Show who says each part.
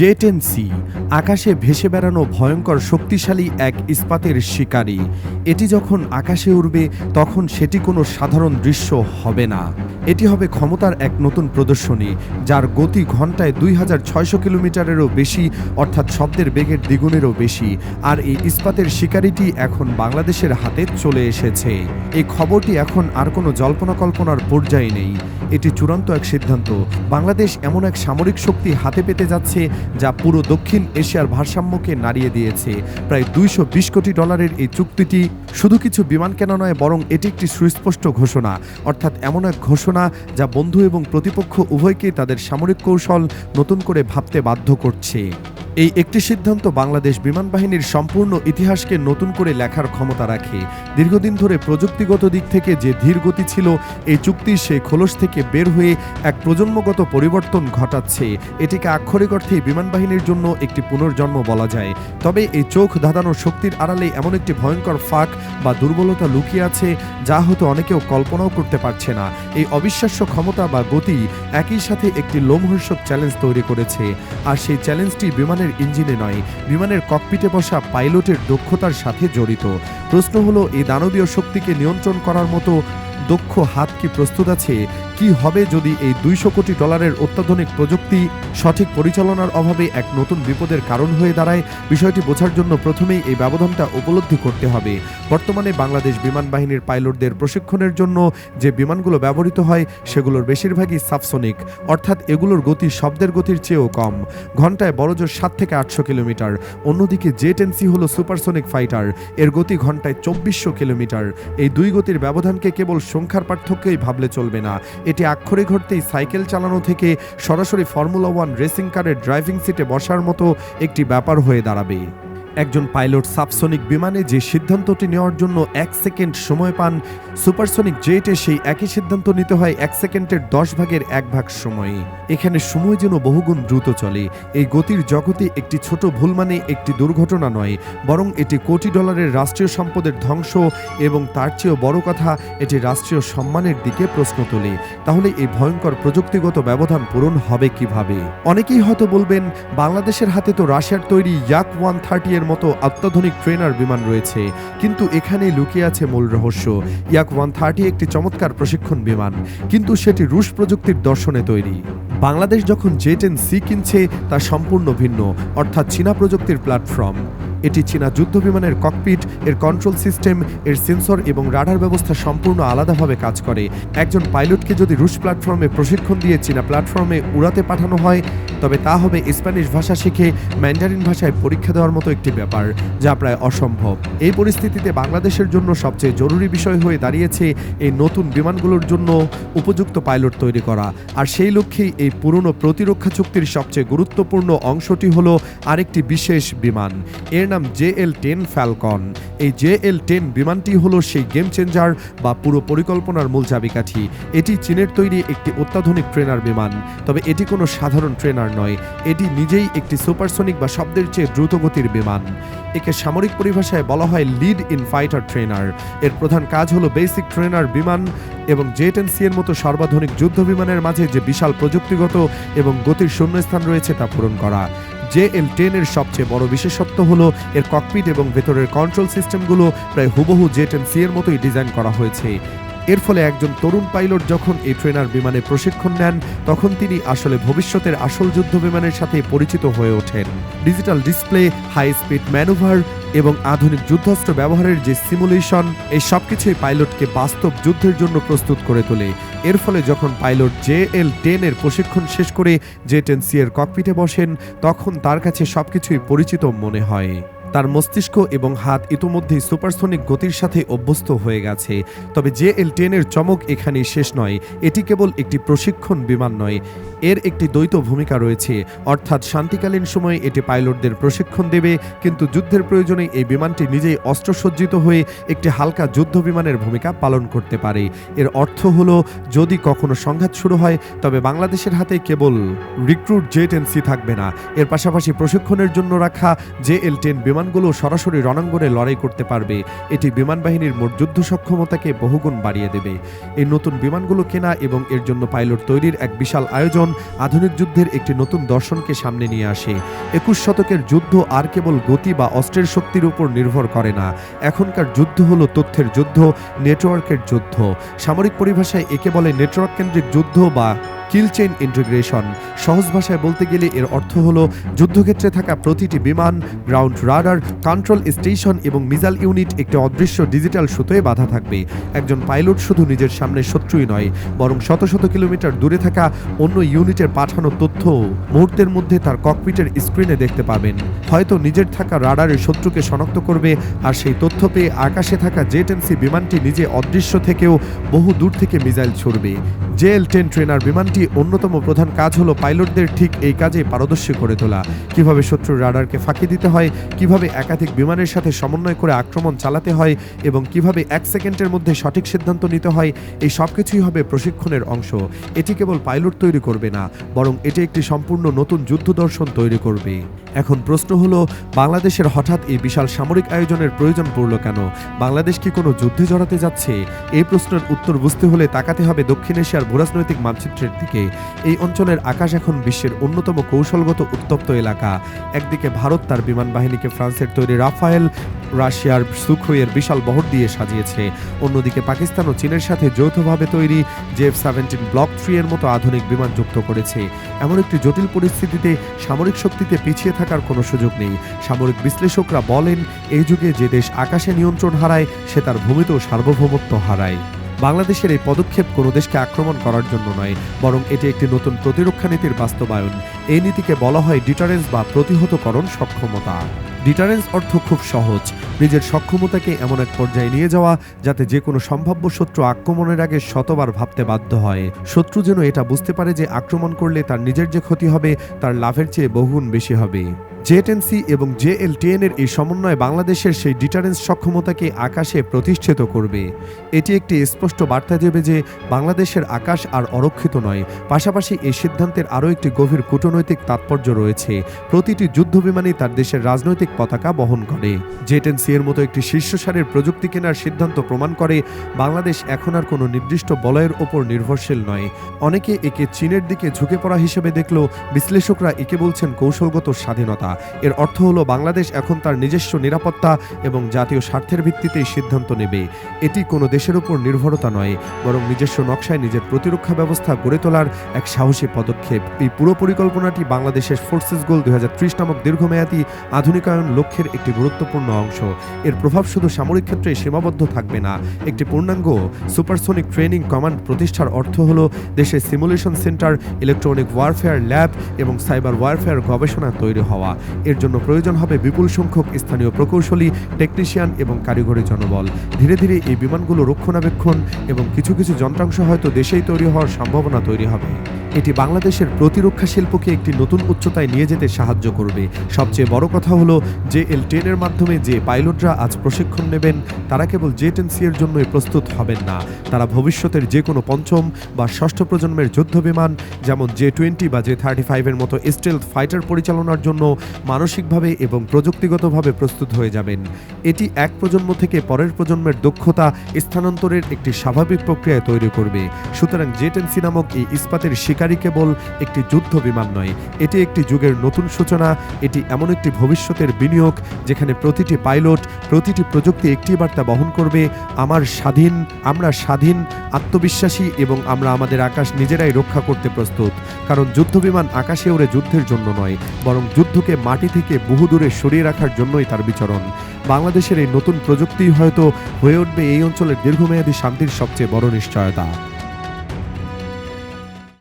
Speaker 1: জে-10সি আকাশে ভেসে বেড়ানো ভয়ঙ্কর শক্তিশালী এক ইস্পাতের শিকারী। এটি যখন আকাশে উড়বে তখন সেটি কোনো সাধারণ দৃশ্য হবে না। এটি হবে ক্ষমতার এক নতুন প্রদর্শনী, যার গতি ঘন্টায় 2600 কিলোমিটারেরও বেশি, অর্থাৎ শব্দের বেগের দ্বিগুণেরও বেশি। আর এই ইস্পাতের শিকারীটি এখন বাংলাদেশের হাতে চলে এসেছে। এই খবরটি এখন আর কোনো জল্পনা কল্পনার পর্যায়ে নেই, এটি চূড়ান্ত এক সিদ্ধান্ত। বাংলাদেশ এমন এক সামরিক শক্তি হাতে পেতে যাচ্ছে যা পুরো দক্ষিণ এশিয়ার ভারসাম্যকে নাড়িয়ে দিয়েছে। প্রায় $220 কোটি এই চুক্তিটি শুধু কিছু বিমান কেনা নয়, বরং এটি একটি সুস্পষ্ট ঘোষণা, অর্থাৎ এমন এক ঘোষণা যা বন্ধু এবং প্রতিপক্ষ উভয়কেই তাদের সামরিক কৌশল নতুন করে ভাবতে বাধ্য করছে। এই একটি সিদ্ধান্ত বাংলাদেশ বিমান বাহিনীর সম্পূর্ণ ইতিহাসকে নতুন করে লেখার ক্ষমতা রাখে। দীর্ঘদিন ধরে প্রযুক্তিগত দিক থেকে যে ধীর গতি ছিল, এই চুক্তি সেই খোলস থেকে বের হয়ে এক প্রজন্মগত পরিবর্তন ঘটাচ্ছে। এটিকে আক্ষরিক অর্থেই বিমান বাহিনীর জন্য একটি পুনর্জন্ম বলা যায়। তবে এই চোখ ধাঁধানো শক্তির আড়ালে এমন একটি ভয়ঙ্কর ফাঁক বা দুর্বলতা লুকিয়ে আছে যা হয়তো অনেকেও কল্পনাও করতে পারছে না। এই অবিশ্বাস্য ক্ষমতা বা গতি একই সাথে একটি লোমহর্ষক চ্যালেঞ্জ তৈরি করেছে। আর সেই চ্যালেঞ্জটি বিমানের ইঞ্জিনে নয়, বিমানের ককপিটে বসা পাইলটের দক্ষতার সাথে জড়িত। প্রশ্ন হলো, এই দানবীয় শক্তিকে নিয়ন্ত্রণ করার মতো দক্ষ হাত কি প্রস্তুত আছে? কি হবে যদি এই $200 কোটি অত্যাধুনিক প্রযুক্তি সঠিক পরিচালনার অভাবে এক নতুন বিপদের কারণ হয়ে দাঁড়ায়? বিষয়টি বোঝার জন্য প্রথমেই এই ব্যবধানটা উপলব্ধি করতে হবে। বর্তমানে বাংলাদেশ বিমান বাহিনীর পাইলটদের প্রশিক্ষণের জন্য যে বিমানগুলো ব্যবহৃত হয় সেগুলোর বেশিরভাগই সাবসনিক, অর্থাৎ এগুলোর গতি শব্দের গতির চেয়েও কম, ঘন্টায় বড়জোর 7 থেকে 800 কিলোমিটার। অন্যদিকে জে-10সি হলো সুপারসনিক ফাইটার, এর গতি ঘন্টায় 2400 কিলোমিটার। এই দুই গতির ব্যবধানকে কেবল সংখ্যার পার্থক্যই ভাবলে চলবে না, এটি আক্ষরিক অর্থেই সাইকেল চালানো থেকে সরাসরি ফর্মুলা 1 রেসিং কারের ড্রাইভিং সিটে বসার মতো একটি ব্যাপার হয়ে দাঁড়াবে। একজন পাইলট সাবসনিক বিমানে যে সিদ্ধান্তটি নেওয়ার জন্য 1 সেকেন্ড সময় পান, সুপারসনিক জেটে সেই একই সিদ্ধান্ত নিতে হয় 1 সেকেন্ডের 10 ভাগের 1 ভাগ সময়ে। এখানে সময় যেন বহুগুণ দ্রুত চলে। এই গতির জগতে একটি ছোট ভুল মানে একটি দুর্ঘটনা নয়, বরং এটি কোটি ডলারের রাষ্ট্রীয় সম্পদের ধ্বংস, এবং তার চেয়েও বড় কথা, এটি রাষ্ট্রীয় সম্মানের দিকে প্রশ্ন তোলে। তাহলে এই ভয়ঙ্কর প্রযুক্তিগত ব্যবধান পূরণ হবে কিভাবে? অনেকেই হয়তো বলবেন, বাংলাদেশের হাতে তো রাশিয়ার তৈরি ইয়াক-130 এর মতো অত্যাধুনিক ট্রেনার বিমান রয়েছে। কিন্তু এখানেই লুকিয়ে আছে মূল রহস্য। ইয়াক-130 একটি চমৎকার প্রশিক্ষণ বিমান, কিন্তু সেটি রুশ প্রযুক্তির দর্শনে তৈরি। বাংলাদেশ যখন জে-10সি কিনছে তা সম্পূর্ণ ভিন্ন, অর্থাৎ চীনা প্রযুক্তির প্ল্যাটফর্ম। এটি চীনা যুদ্ধ বিমানের ককপিট, এর কন্ট্রোল সিস্টেম, এর সেন্সর এবং রাডার ব্যবস্থা সম্পূর্ণ আলাদাভাবে কাজ করে। একজন পাইলটকে যদি রুশ প্ল্যাটফর্মে প্রশিক্ষণ দিয়ে চীনা প্ল্যাটফর্মে উড়াতে পাঠানো হয়, তবে তা হবে স্প্যানিশ ভাষা শিখে ম্যান্ডারিন ভাষায় পরীক্ষা দেওয়ার মতো একটি ব্যাপার, যা প্রায় অসম্ভব। এই পরিস্থিতিতে বাংলাদেশের জন্য সবচেয়ে জরুরি বিষয় হয়ে দাঁড়িয়েছে এই নতুন বিমানগুলোর জন্য উপযুক্ত পাইলট তৈরি করা। আর সেই লক্ষ্যেই এই পুরনো প্রতিরক্ষা চুক্তির সবচেয়ে গুরুত্বপূর্ণ অংশটি হলো আরেকটি বিশেষ বিমান, এর নাম JL-10 ফ্যালকন। এই JL-10 বিমানটি হলো সেই গেম চেঞ্জার বা পুরো পরিকল্পনার মূল চাবিকাঠি। এটি চীনের তৈরি একটি অত্যাধুনিক ট্রেনার বিমান, তবে এটি কোনো সাধারণ ট্রেনার নয়, এটি নিজেই একটি সুপারসনিক বা শব্দের চেয়ে দ্রুতগতির বিমান। একে সামরিক পরিভাষায় বলা হয় লিড ইন ফাইটার ট্রেনার। এর প্রধান কাজ হলো বেসিক ট্রেনার বিমান এবং জে-10সি এর মতো সর্বাধুনিক যুদ্ধ বিমানের মাঝে যে বিশাল প্রযুক্তিগত এবং গতির শূন্যস্থান রয়েছে তা পূরণ করা। JL-10 এর সবচেয়ে বড় বিশেষত্ব হলো এর ককপিট এবং ভেতরের কন্ট্রোল সিস্টেমগুলো প্রায় হুবহু জে-10সি এর মতোই ডিজাইন করা হয়েছে। এর ফলে একজন তরুণ পাইলট যখন এই ট্রেনার বিমানে প্রশিক্ষণ নেন, তখন তিনি আসলে ভবিষ্যতের আসল যুদ্ধ বিমানের সাথে পরিচিত হয়ে ওঠেন। Digital display, high speed manoeuvre এবং আধুনিক যুদ্ধাস্ত্র ব্যবহারের যে সিমুলেশন, এই সবকিছুই পাইলটকে বাস্তব যুদ্ধের জন্য প্রস্তুত করে তোলে। এর ফলে যখন পাইলট JL-10 এর প্রশিক্ষণ শেষ করে জে-10সি এর ককপিটে বসেন, তখন তার কাছে সবকিছুই পরিচিত মনে হয়। তার মস্তিষ্ক এবং হাত ইতোমধ্যেই সুপারসনিক গতির সাথে অভ্যস্ত হয়ে গেছে। তবে JL-10 এর চমক এখানেই শেষ নয়। এটি কেবল একটি প্রশিক্ষণ বিমান নয়, এর একটি দ্বৈত ভূমিকা রয়েছে, অর্থাৎ শান্তিকালীন সময়ে এটি পাইলটদের প্রশিক্ষণ দেবে, কিন্তু যুদ্ধের প্রয়োজনে এই বিমানটি নিজেই অস্ত্রসজ্জিত হয়ে একটি হালকা যুদ্ধ বিমানের ভূমিকা পালন করতে পারে। এর অর্থ হলো, যদি কখনো সংঘাত শুরু হয়, তবে বাংলাদেশের হাতে কেবল রিক্রুট জে-10সি থাকবে না, এর পাশাপাশি প্রশিক্ষণের জন্য রাখা JL-10 বিমানগুলো সরাসরি রণাঙ্গনে লড়াই করতে পারবে। এটি বিমান বাহিনীর মোট যুদ্ধ সক্ষমতাকে বহুগুণ বাড়িয়ে দেবে। এই নতুন বিমানগুলো কেনা এবং এর জন্য পাইলট তৈরির এক বিশাল আয়োজন আধুনিক যুদ্ধের একটি নতুন দর্শনকে সামনে নিয়ে আসে। 21 শতকের যুদ্ধ আর কেবল গতি বা অস্ত্রের শক্তির উপর নির্ভর করে না। এখনকার যুদ্ধ হলো তথ্যের যুদ্ধ, নেটওয়ার্কের যুদ্ধ। সামরিক পরিভাষায় একে বলে নেটওয়ার্ক কেন্দ্রিক যুদ্ধ বা কিল চেইন ইন্টিগ্রেশন। সহজ ভাষায় বলতে গেলে এর অর্থ হলো যুদ্ধক্ষেত্রে থাকা প্রতিটি বিমান, গ্রাউন্ড রাডার, কন্ট্রোল স্টেশন এবং মিসাইল ইউনিট একটি অদৃশ্য ডিজিটাল সুতোয় বাঁধা থাকবে। একজন পাইলট শুধু নিজের সামনে শত্রুই নয়, বরং শত শত কিলোমিটার দূরে থাকা অন্য ইউনিটের পাঠানো তথ্য মুহূর্তের মধ্যে তার ককপিটের স্ক্রিনে দেখতে পাবেন। হয়তো নিজের থাকা রাডারের শত্রুকে শনাক্ত করবে, আর সেই তথ্য পেয়ে আকাশে থাকা জেট-এনসি বিমানটি নিজে অদৃশ্য থেকেও বহু দূর থেকে মিসাইল ছুড়বে। JL-10 ট্রেনার বিমানটি অন্যতম প্রধান কাজ হলো পাইলটদের ঠিক এই কাজে পারদর্শী করে তোলা। কিভাবে শত্রুর রাডারকে ফাঁকি দিতে হয়, কিভাবে একাধিক বিমানের সাথে সমন্বয় করে আক্রমণ চালাতে হয় এবং কিভাবে 1 সেকেন্ডের মধ্যে সঠিক সিদ্ধান্ত নিতে হয়, এই সব কিছুই হবে প্রশিক্ষণের অংশ। এটি কেবল পাইলট তৈরি করবে না, বরং এটি একটি সম্পূর্ণ নতুন যুদ্ধ দর্শন তৈরি করবে। এখন প্রশ্ন হলো, বাংলাদেশের হঠাৎ এই বিশাল সামরিক আয়োজনের প্রয়োজন পড়ল কেন? বাংলাদেশ কি কোনো যুদ্ধে জড়াতে যাচ্ছে? এই প্রশ্নের উত্তর বুঝতে হলে তাকাতে হবে দক্ষিণ এশিয়ার ভূরাজনৈতিক মানচিত্রের দিকে। এই অঞ্চলের আকাশ এখন বিশ্বের অন্যতম কৌশলগত উত্তপ্ত এলাকা। একদিকে ভারত তার বিমান বাহিনীকে ফ্রান্সের তৈরি রাফায়েল, রাশিয়ার সুখোইয়ের বিশাল বহর দিয়ে সাজিয়েছে। অন্যদিকে পাকিস্তান ও চীনের সাথে যৌথভাবে তৈরি JF-17 ব্লক 3 এর মতো আধুনিক বিমান যুক্ত করেছে। এমন একটি জটিল পরিস্থিতিতে সামরিক শক্তিতে পিছিয়ে থাকার কোনো সুযোগ নেই। সামরিক বিশ্লেষকরা বলেন, এই যুগে যে দেশ আকাশে নিয়ন্ত্রণ হারায়, সে তার ভূমিতেও সার্বভৌমত্ব হারায়। বাংলাদেশের এই পদক্ষেপ কোনো দেশকে আক্রমণ করার জন্য নয়, বরং এটি একটি নতুন প্রতিরক্ষা নীতির বাস্তবায়ন। এই নীতিকে বলা হয় ডিটারেন্স বা প্রতিহতকরণ সক্ষমতা। ডিটারেন্স অর্থ খুব সহজ, নিজের সক্ষমতাকে এমন এক পর্যায়ে নিয়ে যাওয়া যাতে যে কোনো সম্ভাব্য শত্রু আক্রমণের আগে শতবার ভাবতে বাধ্য হয়। শত্রু যেন এটা বুঝতে পারে যে আক্রমণ করলে তার নিজের যে ক্ষতি হবে তার লাভের চেয়ে বহুগুণ বেশি হবে। জেট-এনসি এবং JL-10 এর এই সমন্বয় বাংলাদেশের সেই ডিটারেন্স সক্ষমতাকে আকাশে প্রতিষ্ঠিত করবে। এটি একটি স্পষ্ট বার্তা দেবে যে বাংলাদেশের আকাশ আর অরক্ষিত নয়। পাশাপাশি এই সিদ্ধান্তের আরও একটি গভীর কূটনৈতিক তাৎপর্য রয়েছে। প্রতিটি যুদ্ধবিমানই তার দেশের রাজনৈতিক পতাকা বহন করে। জেট-এনসি এর মতো একটি শীর্ষসারির প্রযুক্তি কেনার সিদ্ধান্ত প্রমাণ করে বাংলাদেশ এখন আর কোনো নির্দিষ্ট বলয়ের ওপর নির্ভরশীল নয়। অনেকে একে চীনের দিকে ঝুঁকে পড়া হিসেবে দেখলেও বিশ্লেষকরা একে বলছেন কৌশলগত স্বাধীনতা। এর অর্থ হলো বাংলাদেশ এখন তার নিজস্ব নিরাপত্তা এবং জাতীয় স্বার্থের ভিত্তিতেই সিদ্ধান্ত নেবে। এটি কোনো দেশের উপর নির্ভরতা নয়, বরং নিজস্ব নকশায় নিজের প্রতিরক্ষা ব্যবস্থা গড়ে তোলার এক সাহসী পদক্ষেপ। এই পুরো পরিকল্পনাটি বাংলাদেশের ফোর্সেস গোল 2030 নামক দীর্ঘমেয়াদী আধুনিকায়ন লক্ষ্যের একটি গুরুত্বপূর্ণ অংশ। এর প্রভাব শুধু সামরিক ক্ষেত্রে সীমাবদ্ধ থাকবে না। একটি পূর্ণাঙ্গ সুপারসনিক ট্রেনিং কমান্ড প্রতিষ্ঠার অর্থ হলো দেশে simulation centre, electronic warfare lab এবং সাইবার ওয়ারফেয়ার গবেষণা তৈরি হওয়া। এর জন্য প্রয়োজন হবে বিপুল সংখ্যক স্থানীয় প্রকৌশলী, টেকনিশিয়ান এবং কারিগরি জনবল। ধীরে ধীরে এই বিমানগুলো রক্ষণাবেক্ষণ এবং কিছু কিছু যন্ত্রাংশ হয়তো দেশেই তৈরি হওয়ার সম্ভাবনা তৈরি হবে। এটি বাংলাদেশের প্রতিরক্ষা শিল্পকে একটি নতুন উচ্চতায় নিয়ে যেতে সাহায্য করবে। সবচেয়ে বড় কথা হলো JL-10 এর মাধ্যমে যে পাইলটরা আজ প্রশিক্ষণ নেবেন তারা কেবল জেট-এনসি এর জন্যই প্রস্তুত হবেন না, তারা ভবিষ্যতের যে কোনো পঞ্চম বা ষষ্ঠ প্রজন্মের যুদ্ধ বিমান যেমন J-20 বা J-35 এর মতো স্টেলথ ফাইটার পরিচালনার জন্য মানসিকভাবে এবং প্রযুক্তিগতভাবে প্রস্তুত হয়ে যাবেন। এটি এক প্রজন্ম থেকে পরের প্রজন্মের দক্ষতা স্থানান্তরের একটি স্বাভাবিক প্রক্রিয়া তৈরি করবে। সুতরাং জেট-এনসি নামক এই ইস্পাতের শিকারী কেবল একটি যুদ্ধ বিমান নয়, এটি একটি যুগের নতুন সূচনা। এটি এমন একটি ভবিষ্যতের বিনিয়োগ যেখানে প্রতিটি পাইলট, প্রতিটি প্রযুক্তি একটি বার্তা বহন করবে, আমরা স্বাধীন, আত্মবিশ্বাসী এবং আমরা আমাদের আকাশ নিজেরাই রক্ষা করতে প্রস্তুত। কারণ যুদ্ধবিমান আকাশে ওড়ে যুদ্ধের জন্য নয়, বরং যুদ্ধকে মাটি থেকে বহু দূরে সরিয়ে রাখার জন্যই তার বিচরণ। বাংলাদেশের এই নতুন প্রযুক্তি হয়তো হয়ে উঠবে এই অঞ্চলের দীর্ঘমেয়াদী শান্তির সবচেয়ে বড় নিশ্চয়তা।